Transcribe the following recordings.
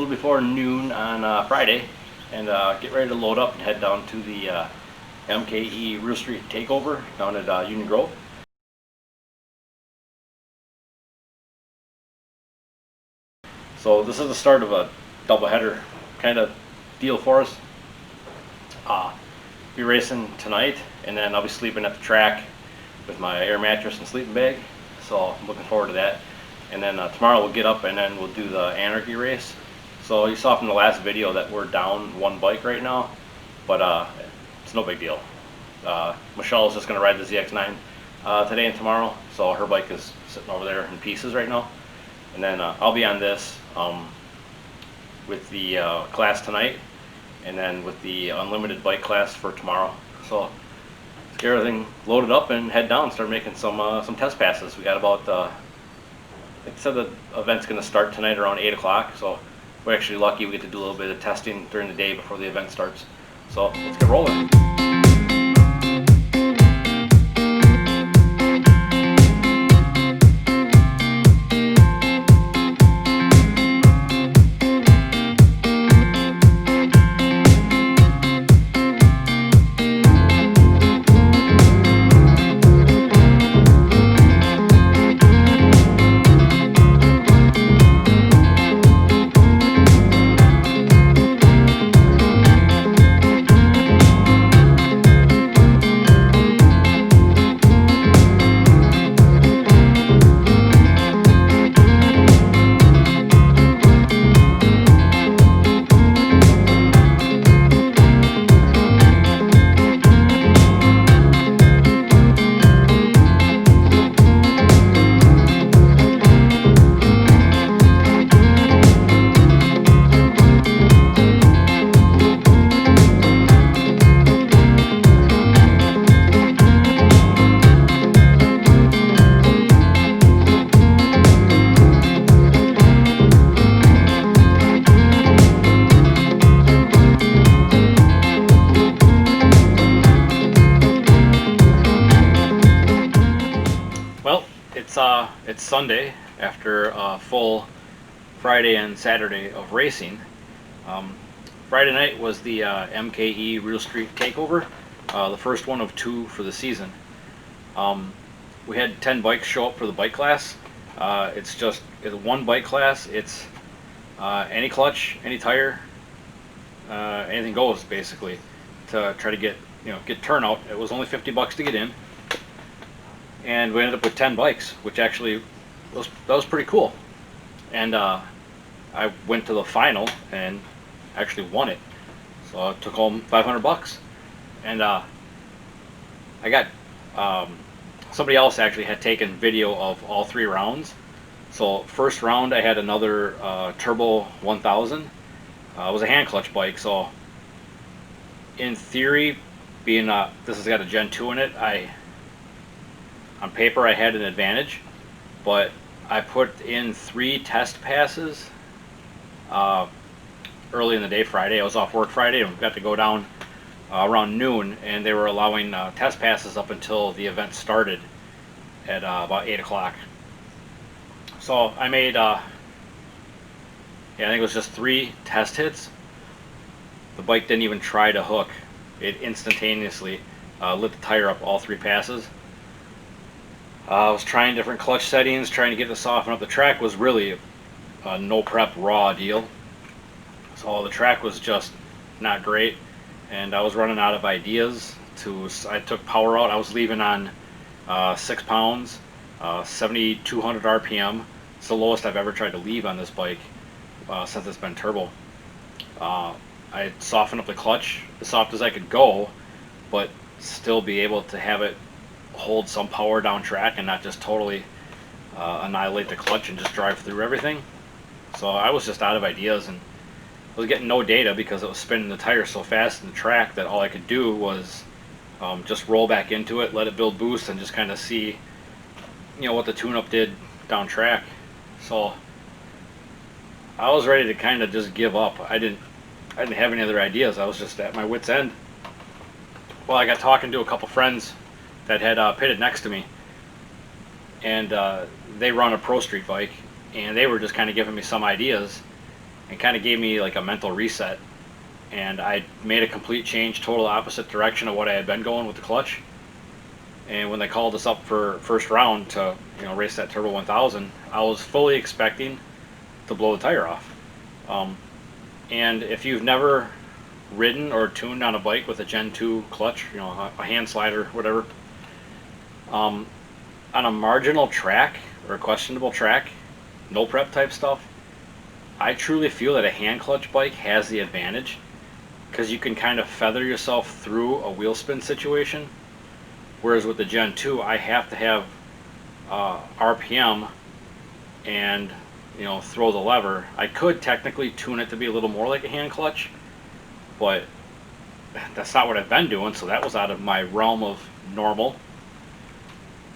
little before noon on Friday, and get ready to load up and head down to the MKE Real Street Takeover down at Union Grove. So this is the start of a doubleheader kind of deal for us. Be racing tonight, and then I'll be sleeping at the track with my air mattress and sleeping bag. So I'm looking forward to that. And then tomorrow we'll get up and then we'll do the Anarchy race. So you saw from the last video that we're down one bike right now, but it's no big deal. Michelle is just going to ride the ZX9 today and tomorrow, so her bike is sitting over there in pieces right now. And then I'll be on this with the class tonight, and then with the unlimited bike class for tomorrow. So let's get everything loaded up and head down and start making some test passes. We got about, like I said, the event's going to start tonight around 8 o'clock, so we're actually lucky we get to do a little bit of testing during the day before the event starts. So let's get rolling. It's Sunday after a full Friday and Saturday of racing. Friday night was the MKE Real Street Takeover, the first one of 2 for the season. We had 10 bikes show up for the bike class. It's one bike class. It's any clutch, any tire, anything goes basically, to try to get turnout. It was only $50 to get in. And we ended up with 10 bikes, which actually was pretty cool. And I went to the final and actually won it. So I took home $500. And I got somebody else actually had taken video of all 3 rounds. So first round I had another Turbo 1000. It was a hand clutch bike. So in theory, being this has got a Gen 2 in it, on paper I had an advantage, but I put in 3 test passes early in the day Friday. I was off work Friday and got to go down around noon, and they were allowing test passes up until the event started at about 8 o'clock. So I made, I think it was just 3 test hits. The bike didn't even try to hook. It instantaneously lit the tire up all 3 passes. I was trying different clutch settings, trying to get it to soften up. The track was really a no prep raw deal. So the track was just not great, and I was running out of ideas. I took power out. I was leaving on 6 pounds, 7,200 RPM. It's the lowest I've ever tried to leave on this bike since it's been turbo. I softened up the clutch as soft as I could go, but still be able to have it hold some power down track and not just totally annihilate the clutch and just drive through everything. So I was just out of ideas, and I was getting no data because it was spinning the tire so fast in the track that all I could do was just roll back into it, let it build boost, and just kind of see what the tune-up did down track. So I was ready to kind of just give up. I didn't have any other ideas. I was just at my wit's end. Well, I got talking to a couple friends that had pitted next to me, and they run a Pro Street bike, and they were just kind of giving me some ideas. and kind of gave me like a mental reset. And I made a complete change, total opposite direction of what I had been going with the clutch. And when they called us up for first round to race that Turbo 1000, I was fully expecting to blow the tire off. And if you've never ridden or tuned on a bike with a Gen 2 clutch, a hand slider, whatever, on a marginal track or a questionable track, no prep type stuff, I truly feel that a hand clutch bike has the advantage because you can kind of feather yourself through a wheel spin situation. Whereas with the Gen 2, I have to have RPM and throw the lever. I could technically tune it to be a little more like a hand clutch, but that's not what I've been doing, so that was out of my realm of normal.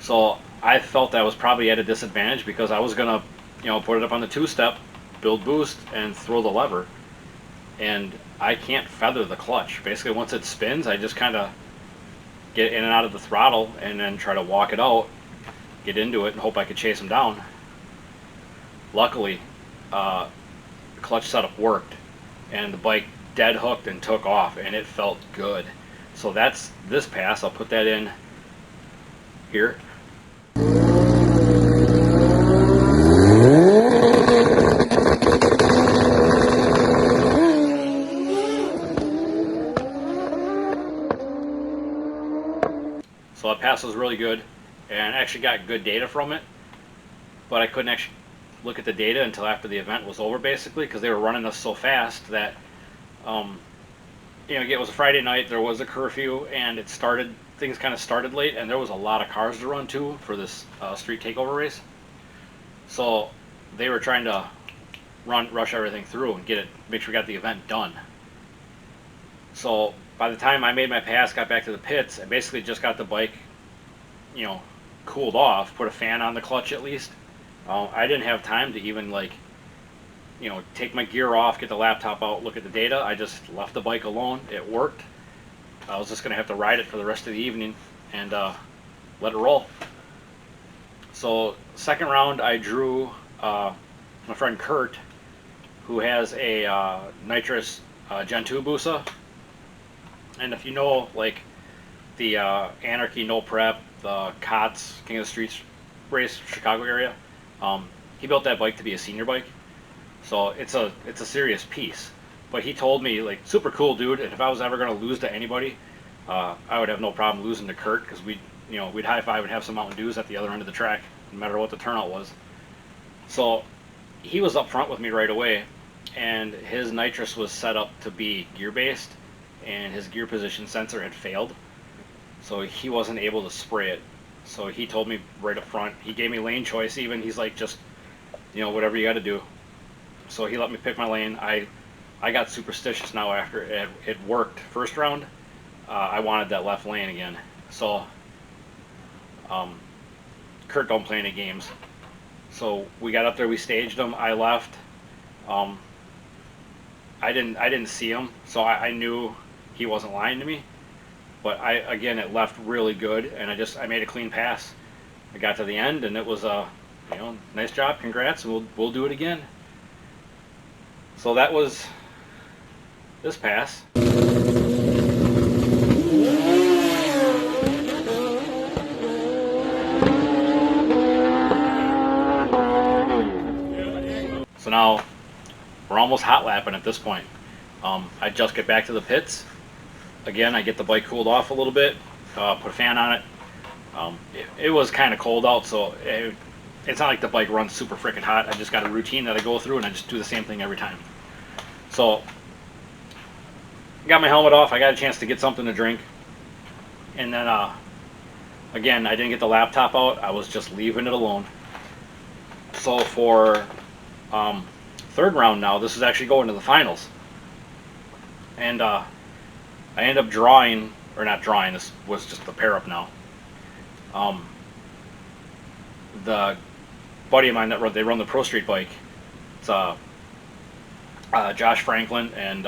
So I felt I was probably at a disadvantage because I was gonna put it up on the two-step, build boost, and throw the lever, and I can't feather the clutch. Basically, once it spins, I just kind of get in and out of the throttle and then try to walk it out, get into it, and hope I could chase them down. Luckily, the clutch setup worked, and the bike dead hooked and took off, and it felt good. So that's this pass. I'll put that in here. So that pass was really good, and actually got good data from it, but I couldn't actually look at the data until after the event was over, basically, because they were running us so fast that, it was a Friday night, there was a curfew, and things kind of started late, and there was a lot of cars to run too for this street takeover race. So they were trying to rush everything through and make sure we got the event done. So by the time I made my pass, got back to the pits, I basically just got the bike, cooled off, put a fan on the clutch at least. I didn't have time to even take my gear off, get the laptop out, look at the data. I just left the bike alone. It worked. I was just going to have to ride it for the rest of the evening and let it roll. So second round, I drew my friend Kurt, who has a nitrous Gen 2 Busa. And if you know, like, the Anarchy No Prep, the COTS, King of the Streets race, Chicago area, he built that bike to be a senior bike. So it's a serious piece. But he told me, like, super cool dude, and if I was ever going to lose to anybody, I would have no problem losing to Kurt, because we'd high five and have some Mountain Dews at the other end of the track, no matter what the turnout was. So he was up front with me right away, and his nitrous was set up to be gear based, and his gear position sensor had failed, so he wasn't able to spray it. So he told me right up front, he gave me lane choice even. He's like, just whatever you got to do. So he let me pick my lane. I got superstitious now after it worked first round. I wanted that left lane again. So Kurt don't play any games. So we got up there, we staged him. I left. I didn't see him, so I knew he wasn't lying to me. But it left really good, and I made a clean pass. I got to the end, and it was nice job, congrats, and we'll do it again. So that was this pass. So now we're almost hot lapping at this point. I just get back to the pits. Again, I get the bike cooled off a little bit, put a fan on it. It was kind of cold out, so it's not like the bike runs super freaking hot. I just got a routine that I go through, and I just do the same thing every time. So, got my helmet off. I got a chance to get something to drink. And then, again, I didn't get the laptop out. I was just leaving it alone. So for third round now, this is actually going to the finals. And I end up drawing, or not drawing, this was just the pair up now. The buddy of mine that they run the Pro Street bike. It's Josh Franklin and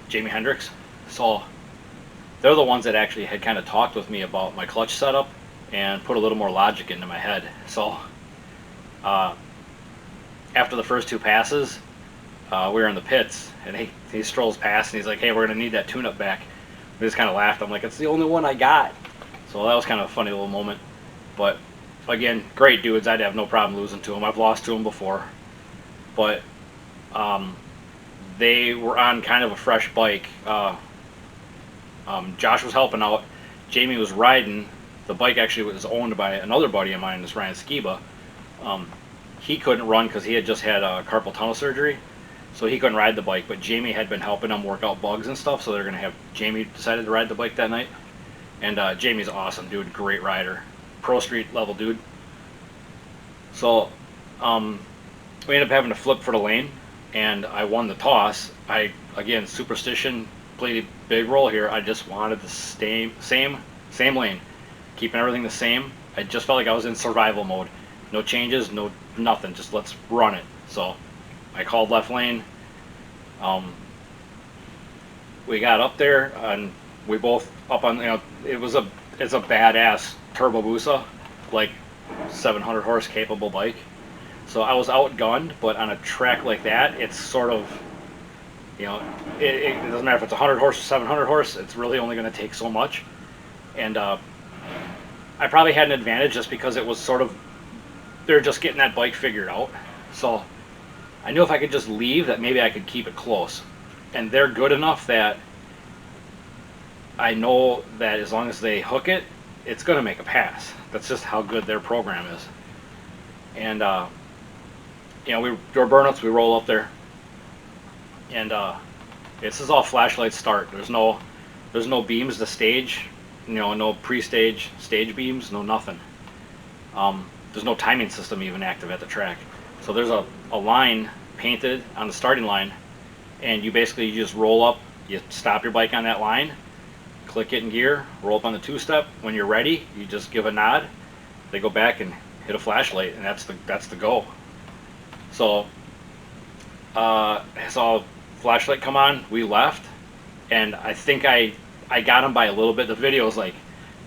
Jamie Hendricks. So they're the ones that actually had kind of talked with me about my clutch setup and put a little more logic into my head. So after the first two passes, we were in the pits, and he strolls past, and he's like, "Hey, we're gonna need that tune-up back." We just kind of laughed. I'm like, "It's the only one I got." So that was kind of a funny little moment. But again, great dudes. I'd have no problem losing to them. I've lost to them before, but um, they were on kind of a fresh bike. Josh was helping out. Jamie was riding. The bike actually was owned by another buddy of mine, this Ryan Skiba. Um, he couldn't run because he had just had carpal tunnel surgery, so he couldn't ride the bike. But Jamie had been helping him work out bugs and stuff, so they're gonna have Jamie decided to ride the bike that night. And Jamie's awesome, dude. Great rider, pro street level dude. So um, we ended up having to flip for the lane, and I won the toss. I again superstition played a big role here. I just wanted the same lane, keeping everything the same. I just felt like I was in survival mode. No changes, no nothing. Just let's run it. So I called left lane. Um, we got up there, and we both up on. It's a badass Turbo Busa, like 700 horse capable bike. So I was outgunned, but on a track like that, it's sort of, it doesn't matter if it's 100 horse or 700 horse. It's really only going to take so much. And I probably had an advantage just because it was sort of, they're just getting that bike figured out. So I knew if I could just leave, that maybe I could keep it close. And they're good enough that I know that as long as they hook it, it's going to make a pass. That's just how good their program is. And we do burnouts, we roll up there, and this is all flashlight start. There's no beams to stage, no pre-stage stage beams, no nothing. There's no timing system even active at the track. So there's a line painted on the starting line, and you just roll up, you stop your bike on that line, click it in gear, roll up on the two-step. When you're ready, you just give a nod. They go back and hit a flashlight, and that's the go. So I saw flashlight come on. We left, and I think I got him by a little bit. The video is like,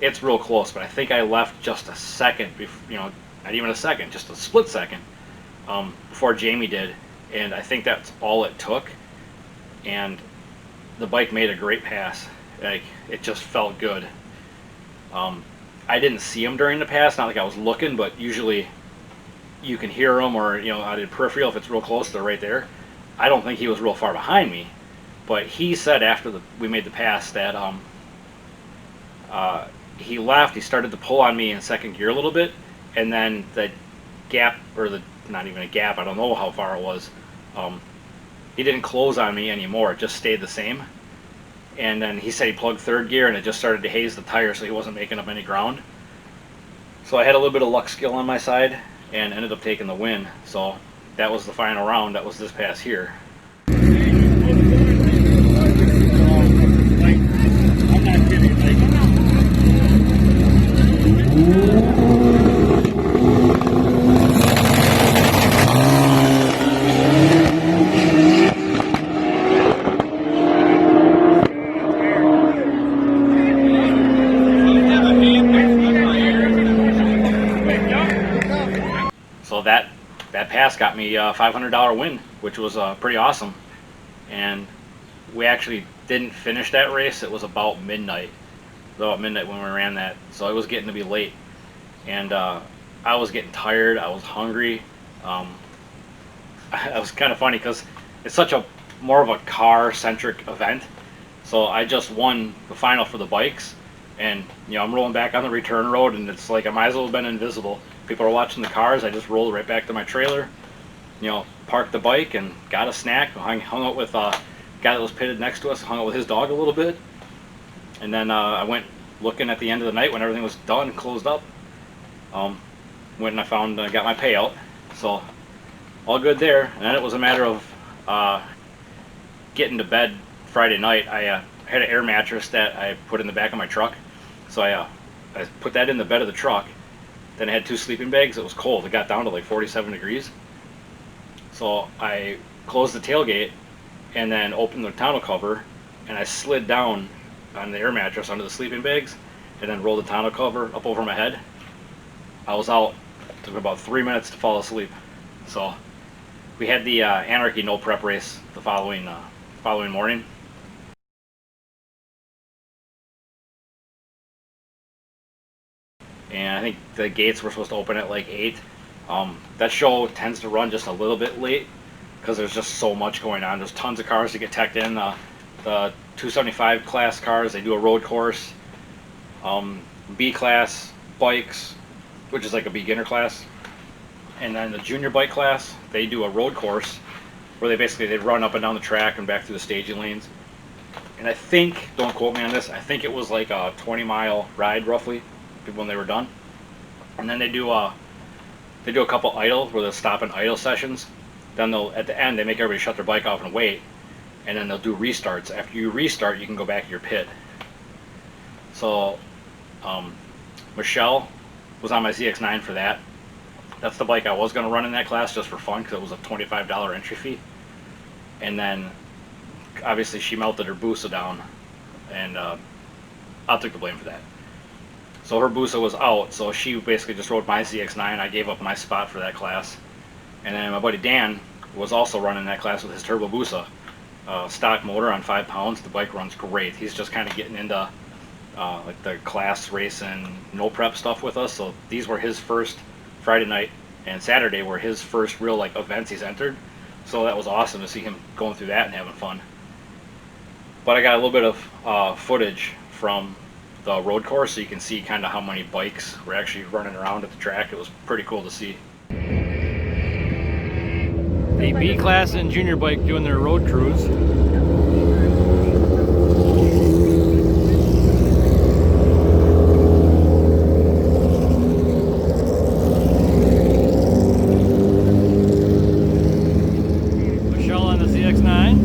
it's real close, but I think I left just a second, not even a second, just a split second before Jamie did, and I think that's all it took. And the bike made a great pass. Like, it just felt good. I didn't see him during the pass, not like I was looking, but usually you can hear him, or out in peripheral if it's real close, they're right there. I don't think he was real far behind me, but he said after we made the pass that he left. He started to pull on me in second gear a little bit, and then the gap, or not even a gap, I don't know how far it was. He didn't close on me anymore; it just stayed the same. And then he said he plugged third gear, and it just started to haze the tire, so he wasn't making up any ground. So I had a little bit of luck skill on my side, and ended up taking the win. So that was the final round. That was this pass here. So that pass got me a $500 win, which was pretty awesome. And we actually didn't finish that race. It was about midnight. When we ran that, so it was getting to be late, and I was getting tired. I was hungry. It was kind of funny because it's such a more of a car-centric event. So I just won the final for the bikes, and I'm rolling back on the return road, and it's like I might as well have been invisible. People are watching the cars. I just rolled right back to my trailer, parked the bike and got a snack. Hung out with a guy that was pitted next to us. Hung out with his dog a little bit, and then I went looking at the end of the night when everything was done, closed up. Went and I got my payout. So all good there. And then it was a matter of getting to bed Friday night. I had an air mattress that I put in the back of my truck. So I put that in the bed of the truck. Then I had 2 sleeping bags. It was cold. It got down to like 47 degrees. So I closed the tailgate and then opened the tonneau cover, and I slid down on the air mattress under the sleeping bags, and then rolled the tonneau cover up over my head. I was out. It took about 3 minutes to fall asleep. So we had the Anarchy no prep race the following morning. And I think the gates were supposed to open at like 8. That show tends to run just a little bit late because there's just so much going on. There's tons of cars to get teched in. The 275 class cars, they do a road course. B class bikes, which is like a beginner class. And then the junior bike class, they do a road course where they run up and down the track and back through the staging lanes. And I think, don't quote me on this, I think it was like a 20-mile ride roughly when they were done. And then they do a couple idles where they'll stop in idle sessions. Then at the end they make everybody shut their bike off and wait, and then they'll do restarts. After you restart, you can go back to your pit. So Michelle was on my ZX9 for that. That's the bike I was going to run in that class just for fun because it was a $25 entry fee. And then obviously she melted her Busa down, and I'll take the blame for that. So her Busa was out, so she basically just rode my ZX9. I gave up my spot for that class. And then my buddy Dan was also running that class with his Turbo Busa. Stock motor on 5 pounds. The bike runs great. He's just kind of getting into like the class racing, no prep stuff with us. So these were his first Friday night and Saturday were his first real like events he's entered. So that was awesome to see him going through that and having fun. But I got a little bit of footage from the road course so you can see kind of how many bikes were actually running around at the track. It was pretty cool to see. The B class and junior bike doing their road cruise. Michelle on the ZX9.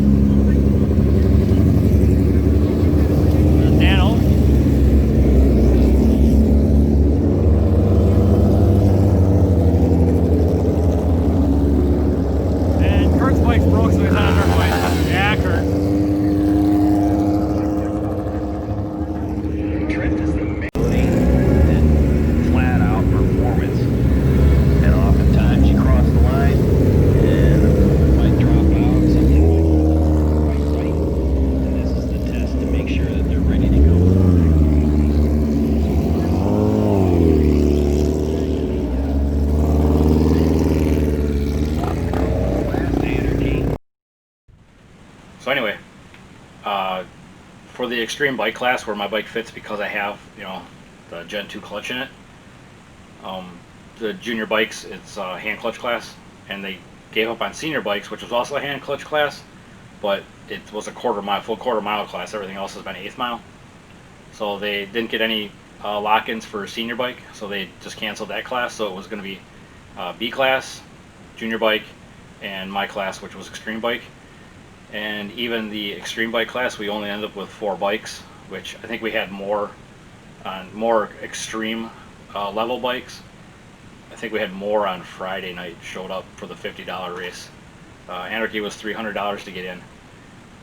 So anyway, for the extreme bike class where my bike fits because I have, the Gen 2 clutch in it, the junior bikes, it's a hand clutch class, and they gave up on senior bikes, which was also a hand clutch class, but it was a full quarter mile class. Everything else has been 1/8 mile. So they didn't get any lock-ins for senior bike, so they just canceled that class. So it was going to be B class, junior bike, and my class, which was extreme bike. And even the extreme bike class, we only ended up with 4 bikes, which I think we had more extreme level bikes. I think we had more on Friday night showed up for the $50 race. Anarchy was $300 to get in.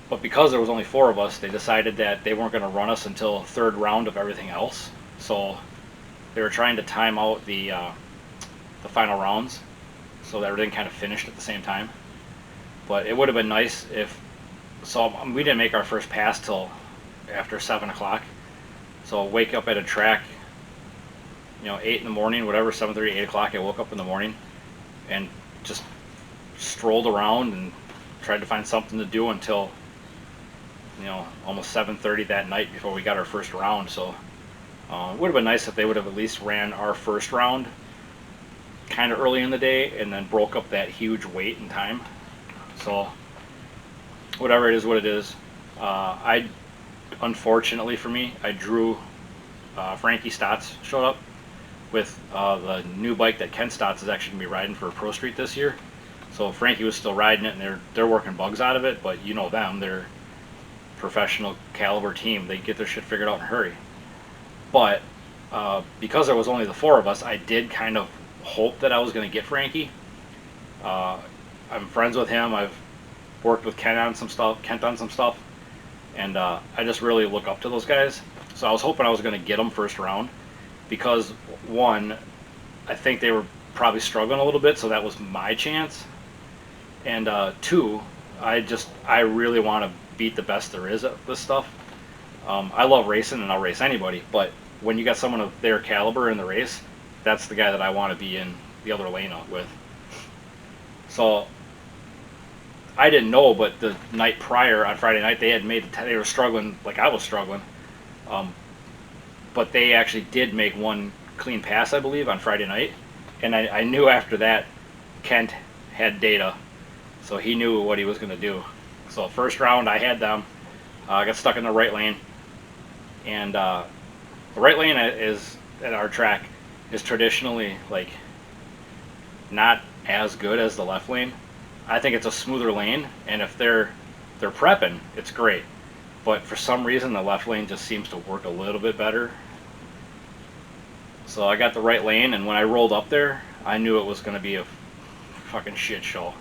But because there was only 4 of us, they decided that they weren't going to run us until 3rd round of everything else. So they were trying to time out the final rounds so that everything kind of finished at the same time. But it would have been nice we didn't make our first pass till after 7 o'clock. So wake up at a track, 8 in the morning, whatever, 7:30, 8 o'clock. I woke up in the morning and just strolled around and tried to find something to do until, almost 7:30 that night before we got our first round. So it would have been nice if they would have at least ran our first round kind of early in the day and then broke up that huge wait in time. So whatever it is, what it is. Unfortunately for me, I drew Frankie Stotts showed up with the new bike that Ken Stotts is actually going to be riding for Pro Street this year. So Frankie was still riding it, and they're working bugs out of it, but you know them, they're professional caliber team. They get their shit figured out in a hurry. But because there was only the 4 of us, I did kind of hope that I was going to get Frankie. I'm friends with him. I've worked with Kent on some stuff, and I just really look up to those guys. So I was hoping I was going to get them first round because, one, I think they were probably struggling a little bit, so that was my chance. And two, I really want to beat the best there is at this stuff. I love racing and I'll race anybody, but when you got someone of their caliber in the race, that's the guy that I want to be in the other lane with. So I didn't know, but the night prior on Friday night they had made they were struggling like I was struggling, um, but they actually did make one clean pass I believe on Friday night, and I knew after that Kent had data, so he knew what he was going to do. So first round I had them. I got stuck in the right lane, and the right lane is at our track is traditionally like not as good as the left lane. I think it's a smoother lane, and if they're prepping, it's great. But for some reason, the left lane just seems to work a little bit better. So I got the right lane, and when I rolled up there, I knew it was going to be a fucking shit show.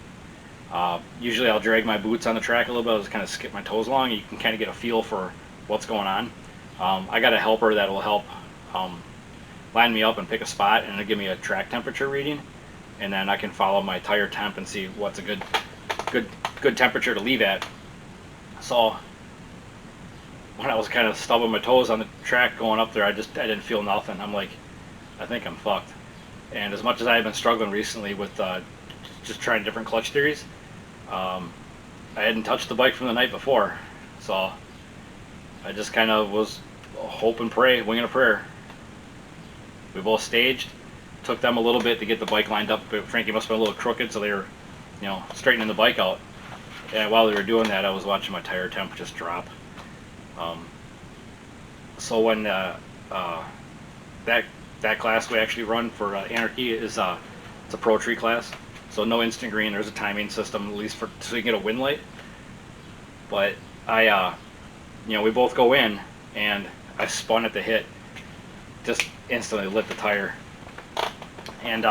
Usually I'll drag my boots on the track a little bit. I'll just kind of skip my toes along. You can kind of get a feel for what's going on. I got a helper that will help line me up and pick a spot, and it'll give me a track temperature reading, and then I can follow my tire temp and see what's a good temperature to leave at. So when I was kind of stubbing my toes on the track going up there, I didn't feel nothing. I'm like, I think I'm fucked. And as much as I've been struggling recently with just trying different clutch theories, I hadn't touched the bike from the night before, so I just kind of was hope and pray, winging a prayer. We both staged. Took them a little bit to get the bike lined up, but Frankie must have been a little crooked, so they were, straightening the bike out. And while they were doing that, I was watching my tire temp just drop. So when that class we actually run for Anarchy is it's a pro tree class, so no instant green. There's a timing system at least so you can get a wind light. But we both go in, and I spun at the hit, just instantly lit the tire. And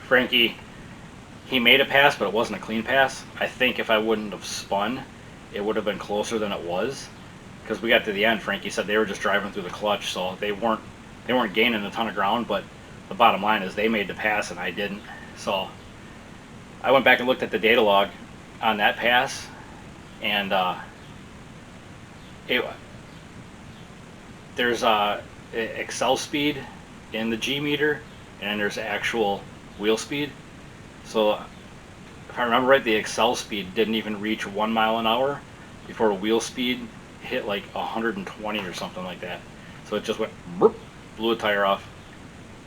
Frankie, he made a pass, but it wasn't a clean pass. I think if I wouldn't have spun, it would have been closer than it was. Because we got to the end, Frankie said they were just driving through the clutch, so they weren't gaining a ton of ground. But the bottom line is they made the pass and I didn't. So I went back and looked at the data log on that pass, and there's Excel speed in the G meter, and there's actual wheel speed. So if I remember right, the Excel speed didn't even reach 1 mile an hour before wheel speed hit like 120 or something like that. So it just went bloop, blew a tire off,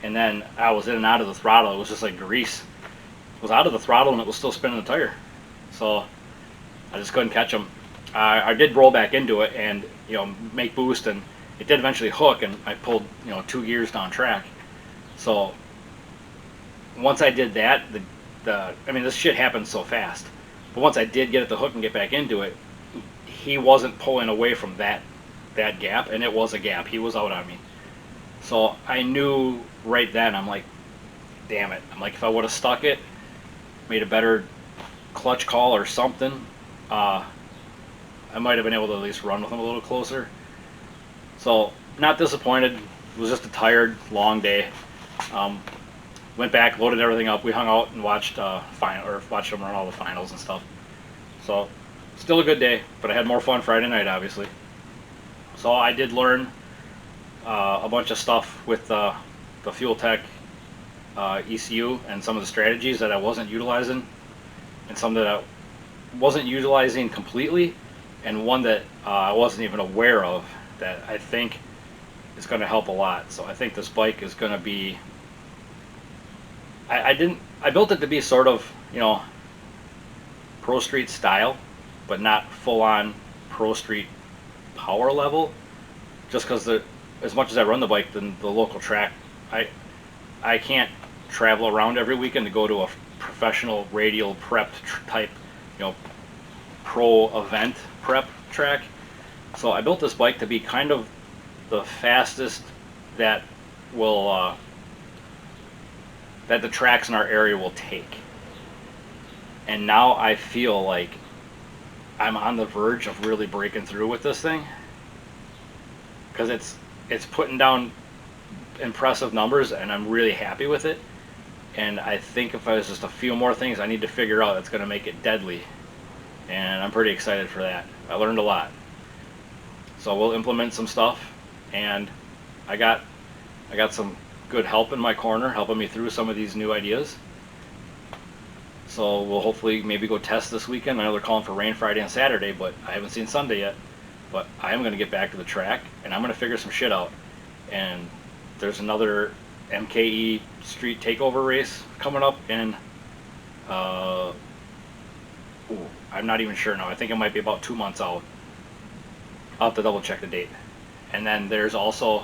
and then I was in and out of the throttle. It was just like grease. It was out of the throttle and it was still spinning the tire. So I just couldn't catch them. I did roll back into it and make boost, and it did eventually hook, and I pulled 2 gears down track. So once I did that, this shit happened so fast. But once I did get at the hook and get back into it, he wasn't pulling away from that gap, and it was a gap. He was out on me. So I knew right then, I'm like, damn it. I'm like, if I would have stuck it, made a better clutch call or something, I might have been able to at least run with him a little closer. So not disappointed. It was just a tired, long day. Went back, loaded everything up. We hung out and watched watched them run all the finals and stuff. So still a good day, but I had more fun Friday night, obviously. So I did learn a bunch of stuff with the Fuel Tech ECU and some of the strategies that I wasn't utilizing, and some that I wasn't utilizing completely, and one that I wasn't even aware of that I think is going to help a lot. So I think this bike is going to be. I built it to be sort of Pro Street style, but not full on Pro Street power level. Just because as much as I run the bike, then the local track, I can't travel around every weekend to go to a professional radial prepped type, pro event prep track. So I built this bike to be kind of the fastest that will that the tracks in our area will take. And now I feel like I'm on the verge of really breaking through with this thing, because it's putting down impressive numbers, and I'm really happy with it. And I think if there's just a few more things I need to figure out that's going to make it deadly, and I'm pretty excited for that. I learned a lot. So we'll implement some stuff, and I got some good help in my corner helping me through some of these new ideas. So we'll hopefully maybe go test this weekend. I know they're calling for rain Friday and Saturday, but I haven't seen Sunday yet. But I am going to get back to the track, and I'm going to figure some shit out. And there's another MKE Street Takeover race coming up in, I'm not even sure now. I think it might be about 2 months out. I'll have to double check the date. And then there's also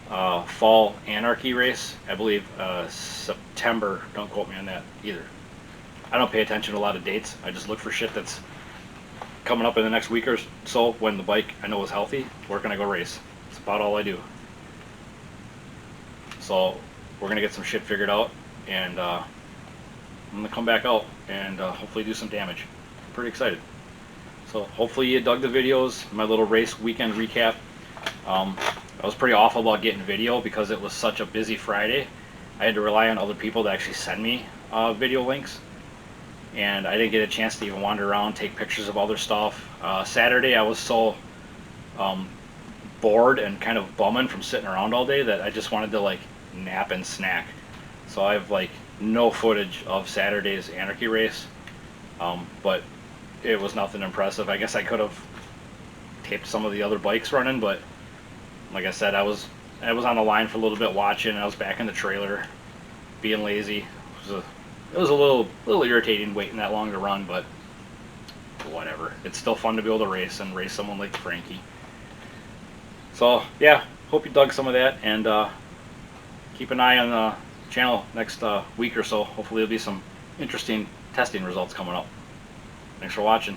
Fall Anarchy race, I believe September. Don't quote me on that either. I don't pay attention to a lot of dates. I just look for shit that's coming up in the next week or so when the bike I know is healthy. Where can I go race? That's about all I do. So we're gonna get some shit figured out, and I'm gonna come back out and hopefully do some damage. I'm pretty excited. So hopefully you dug the videos, my little race weekend recap. I was pretty awful about getting video because it was such a busy Friday. I had to rely on other people to actually send me video links, and I didn't get a chance to even wander around, take pictures of other stuff. Saturday I was so bored and kind of bumming from sitting around all day that I just wanted to like nap and snack. So I have like no footage of Saturday's Anarchy race, but it was nothing impressive. I guess I could have taped some of the other bikes running, but like I said, I was on the line for a little bit watching, and I was back in the trailer being lazy. It was a little irritating waiting that long to run, but whatever. It's still fun to be able to race and race someone like Frankie. So yeah, hope you dug some of that, and keep an eye on the channel next week or so. Hopefully there'll be some interesting testing results coming up. Thanks for watching.